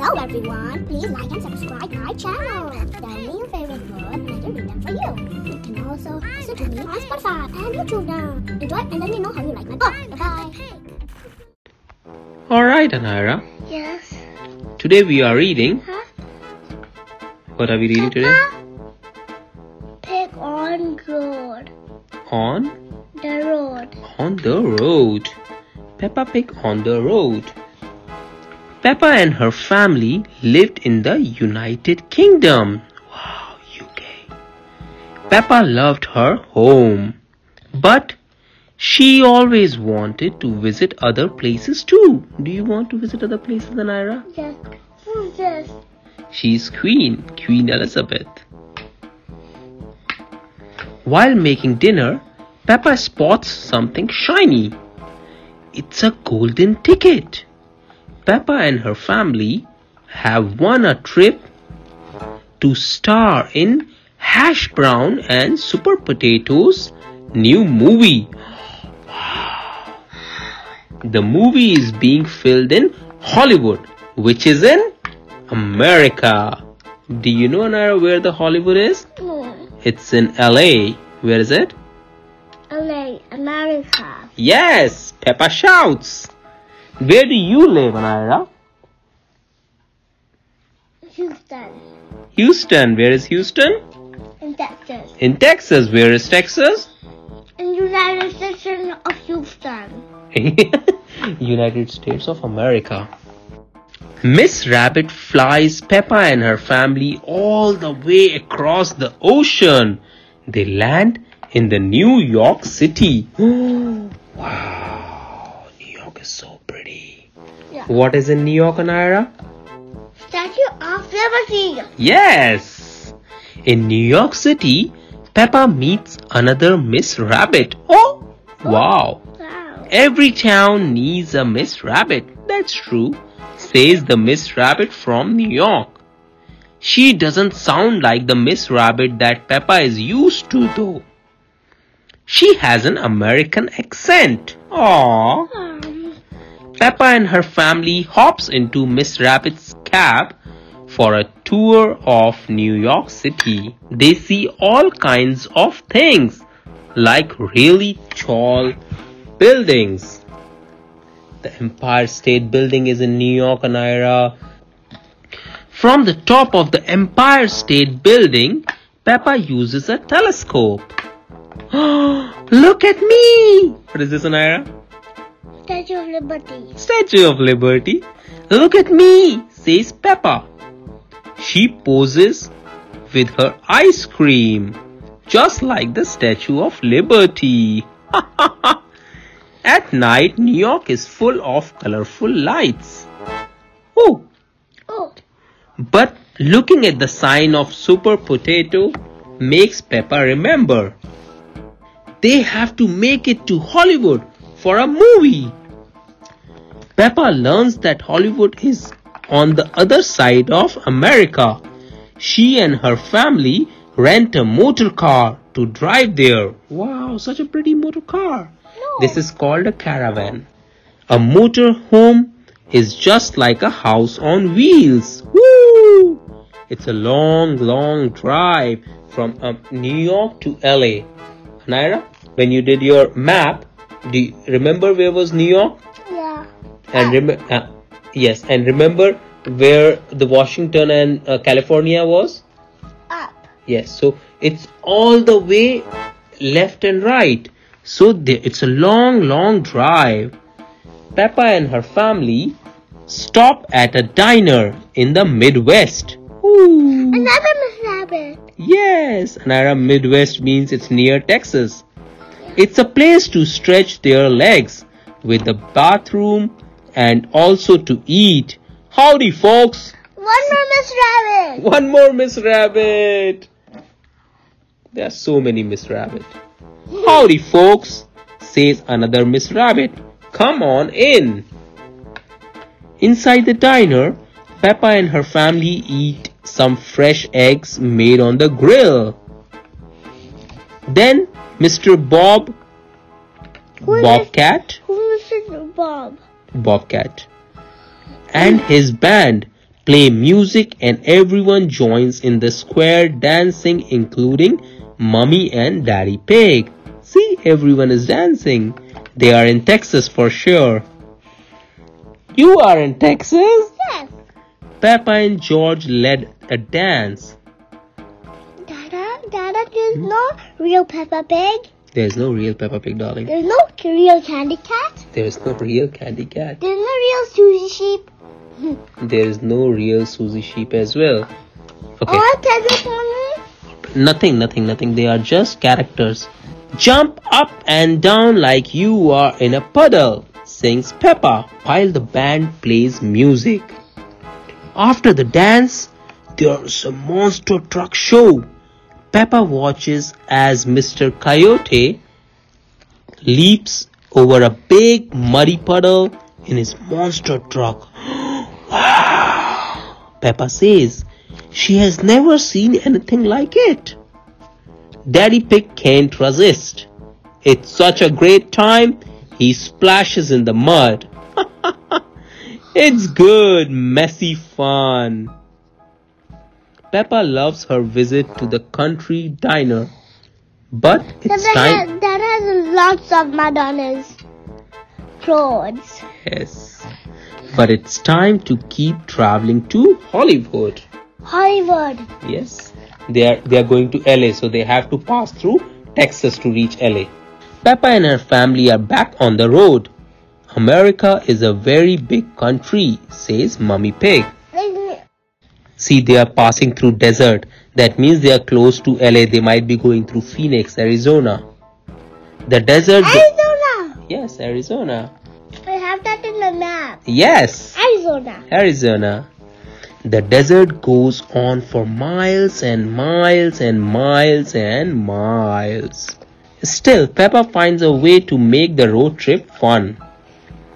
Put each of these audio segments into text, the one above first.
Hello everyone, please like and subscribe my channel. Tell me your favorite word and I will read them for you. You can also listen to me on Spotify and YouTube now. Enjoy and let me know how you like my book. Bye-bye. Alright, Anira. Yes. Today we are reading. What are we reading today? Pig on road. On The road. On the road. Peppa Pig on the road. Peppa and her family lived in the United Kingdom. Wow, UK. Peppa loved her home, but she always wanted to visit other places too. Do you want to visit other places, Anira? Yes. Who's this? She's Queen Elizabeth. While making dinner, Peppa spots something shiny. It's a golden ticket. Peppa and her family have won a trip to star in Hash Brown and Super Potato's new movie. Wow. The movie is being filmed in Hollywood, which is in America. Do you know, Anara, where the Hollywood is? No. It's in LA. Where is it? LA, America. Yes, Peppa shouts. Where do you live, Anira? Houston. Houston. Where is Houston? In Texas. In Texas. Where is Texas? In United States of Houston. United States of America. Miss Rabbit flies Peppa and her family all the way across the ocean. They land in the New York City. Wow, New York is so pretty. Yeah. What is in New York, Anira? Statue of Liberty. Yes. In New York City, Peppa meets another Miss Rabbit. Oh, wow. Wow. Every town needs a Miss Rabbit. That's true, says the Miss Rabbit from New York. She doesn't sound like the Miss Rabbit that Peppa is used to though. She has an American accent. Aww. Peppa and her family hops into Miss Rabbit's cab for a tour of New York City. They see all kinds of things, like really tall buildings. The Empire State Building is in New York, Anira. From the top of the Empire State Building, Peppa uses a telescope. Look at me! What is this, Anira? Statue of Liberty. Statue of Liberty. Look at me, says Peppa. She poses with her ice cream, just like the Statue of Liberty. At night, New York is full of colorful lights. Oh! But looking at the sign of Super Potato makes Peppa remember. They have to make it to Hollywood for a movie. Peppa learns that Hollywood is on the other side of America. She and her family rent a motor car to drive there. Wow, such a pretty motor car. No. This is called a caravan. A motor home is just like a house on wheels. Woo! It's a long drive from New York to LA. Naira, when you did your map, do you remember where was New York? Yeah. And remember where the Washington and California was? Up. Yes, so it's all the way left and right. So it's a long drive. Peppa and her family stop at a diner in the Midwest. Ooh. Another Miss Rabbit. Yes, Anara, Midwest means it's near Texas. It's a place to stretch their legs with a bathroom and also to eat. Howdy, folks. One more Miss Rabbit. One more Miss Rabbit. There are so many Miss Rabbit. Howdy, folks, says another Miss Rabbit. Come on in. Inside the diner, Peppa and her family eat some fresh eggs made on the grill. Then Mr. Bobcat Who is Bob? and his band play music and everyone joins in the square dancing, including Mummy and Daddy Pig. See, everyone is dancing. They are in Texas for sure. You are in Texas? Yes. Peppa and George led a dance. Dada, there's no real Peppa Pig. There's no real Peppa Pig, darling. There's no real Candy Cat. There's no real Candy Cat. There's no real Susie Sheep. There is no real Susie Sheep as well. Okay. Or Peppa Pony. Nothing. They are just characters. Jump up and down like you are in a puddle, sings Peppa while the band plays music. After the dance, there's a monster truck show. Peppa watches as Mr. Coyote leaps over a big muddy puddle in his monster truck. Wow! Peppa says she has never seen anything like it. Daddy Pig can't resist. It's such a great time, he splashes in the mud. It's good, messy fun. Peppa loves her visit to the country diner. But it's time... That has lots of mud on his clothes. Yes. But it's time to keep traveling to Hollywood. Hollywood. Yes. They are going to LA, so they have to pass through Texas to reach LA. Peppa and her family are back on the road. America is a very big country, says Mummy Pig. See, they are passing through desert. That means they are close to LA. They might be going through Phoenix, Arizona. The desert... Arizona! Yes, Arizona. I have that in the map. Yes! Arizona. The desert goes on for miles and miles and miles and miles. Still, Peppa finds a way to make the road trip fun.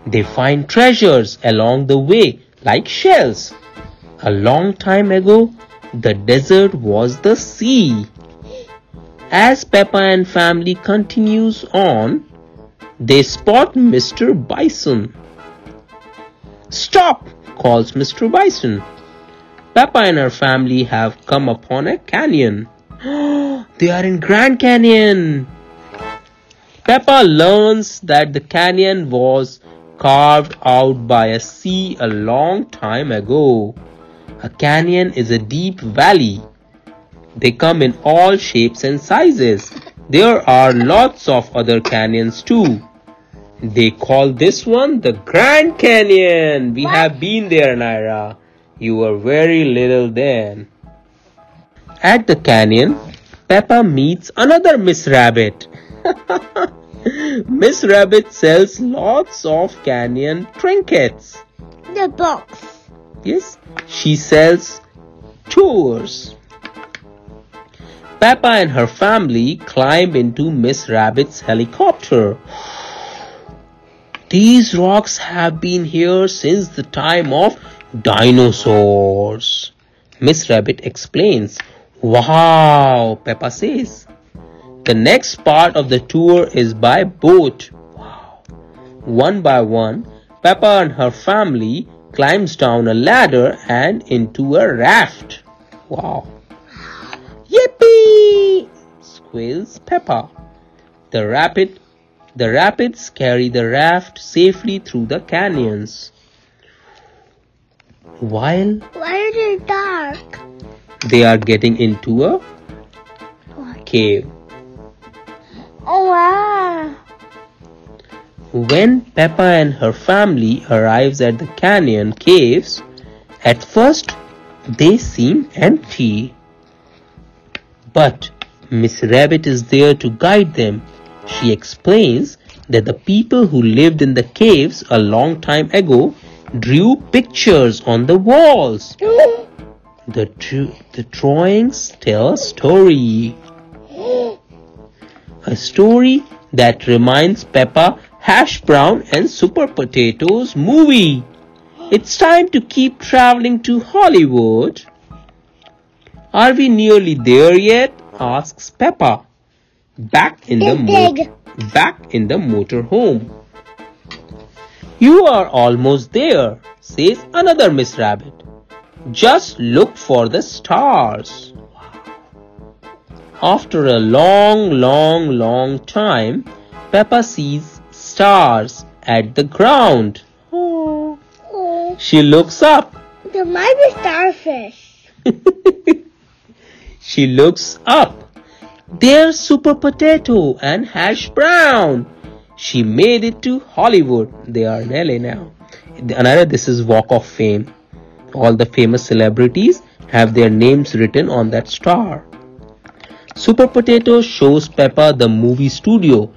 They find treasures along the way, like shells. A long time ago, the desert was the sea. As Peppa and family continues on, they spot Mr. Bison. Stop, calls Mr. Bison. Peppa and her family have come upon a canyon. They are in Grand Canyon. Peppa learns that the canyon was carved out by a sea a long time ago. A canyon is a deep valley. They come in all shapes and sizes. There are lots of other canyons too. They call this one the Grand Canyon. We have been there, Naira. You were very little then. At the canyon, Peppa meets another Miss Rabbit. Miss Rabbit sells lots of canyon trinkets. The box. Yes, she sells tours. Peppa and her family climb into Miss Rabbit's helicopter. These rocks have been here since the time of dinosaurs. Miss Rabbit explains. Wow, Peppa says. The next part of the tour is by boat. Wow. One by one, Peppa and her family climbs down a ladder and into a raft. Wow. Yippee! Squeals Peppa. The rapids carry the raft safely through the canyons. Why is it dark? They are getting into a cave. Oh wow. When Peppa and her family arrives at the canyon caves, at first they seem empty. But Miss Rabbit is there to guide them. She explains that the people who lived in the caves a long time ago drew pictures on the walls. The drawings tell a story. A story that reminds Peppa Hash Brown and Super Potatoes movie. It's time to keep traveling to Hollywood. Are we nearly there yet? Asks Peppa. Back in the motorhome. You are almost there, says another Miss Rabbit. Just look for the stars. After a long time, Peppa sees stars at the ground. Oh. She looks up. There might be starfish. She looks up. There's Super Potato and Hash Brown. She made it to Hollywood. They are in LA now. Another, this is Walk of Fame. All the famous celebrities have their names written on that star. Super Potato shows Peppa the movie studio.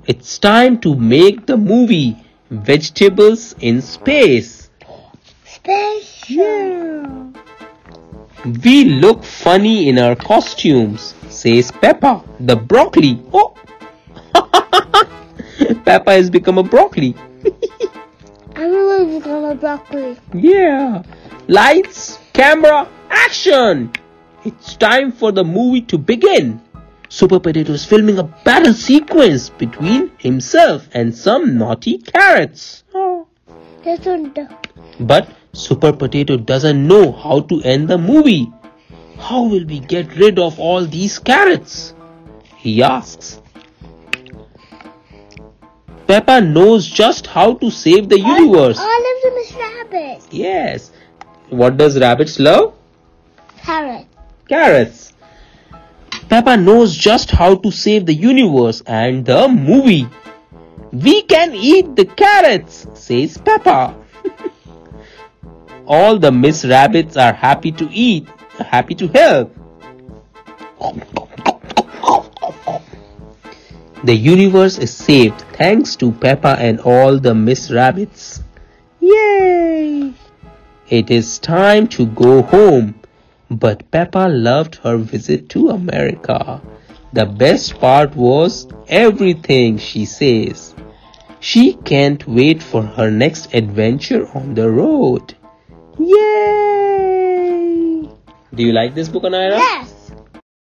It's time to make the movie Vegetables in Space. Space. Yeah. We look funny in our costumes, says Peppa, the broccoli. Oh, Peppa has become a broccoli. I'm going to become a broccoli. Yeah. Lights, camera, action! It's time for the movie to begin. Super Potato is filming a battle sequence between himself and some naughty carrots. Oh. But Super Potato doesn't know how to end the movie. How will we get rid of all these carrots? He asks. Peppa knows just how to save the universe. All of them is rabbits. Yes. What does rabbits love? Carrot. Carrots. Peppa knows just how to save the universe and the movie. We can eat the carrots, says Peppa. All the Miss Rabbits are happy to eat, happy to help. The universe is saved thanks to Peppa and all the Miss Rabbits. Yay! It is time to go home. But Peppa loved her visit to America. The best part was everything, she says. She can't wait for her next adventure on the road. Yay! Do you like this book, Anaira? Yes.